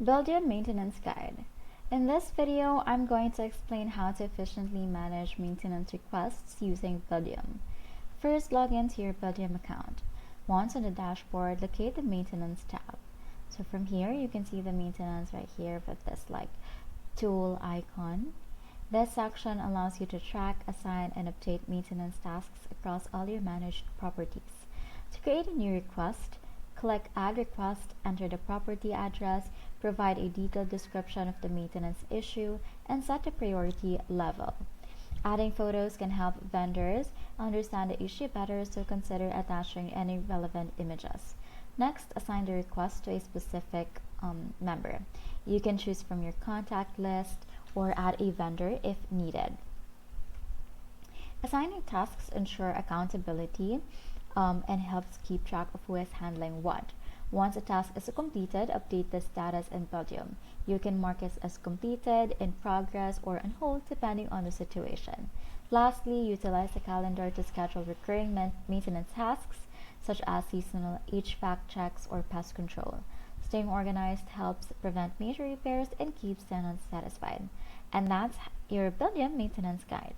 Buildium Maintenance Guide. In this video, I'm going to explain how to efficiently manage maintenance requests using Buildium. First, log into your Buildium account. Once on the dashboard, locate the Maintenance tab. So from here, you can see the maintenance right here with this tool icon. This section allows you to track, assign, and update maintenance tasks across all your managed properties. To create a new request, click Add Request, enter the property address, provide a detailed description of the maintenance issue, and set the priority level. Adding photos can help vendors understand the issue better, so consider attaching any relevant images. Next, assign the request to a specific member. You can choose from your contact list or add a vendor if needed. Assigning tasks ensure accountability and helps keep track of who is handling what. Once a task is completed, update the status in Buildium. You can mark it as completed, in progress, or on hold depending on the situation. Lastly, utilize the calendar to schedule recurring maintenance tasks such as seasonal HVAC checks or pest control. Staying organized helps prevent major repairs and keeps tenants satisfied. And that's your Buildium Maintenance Guide.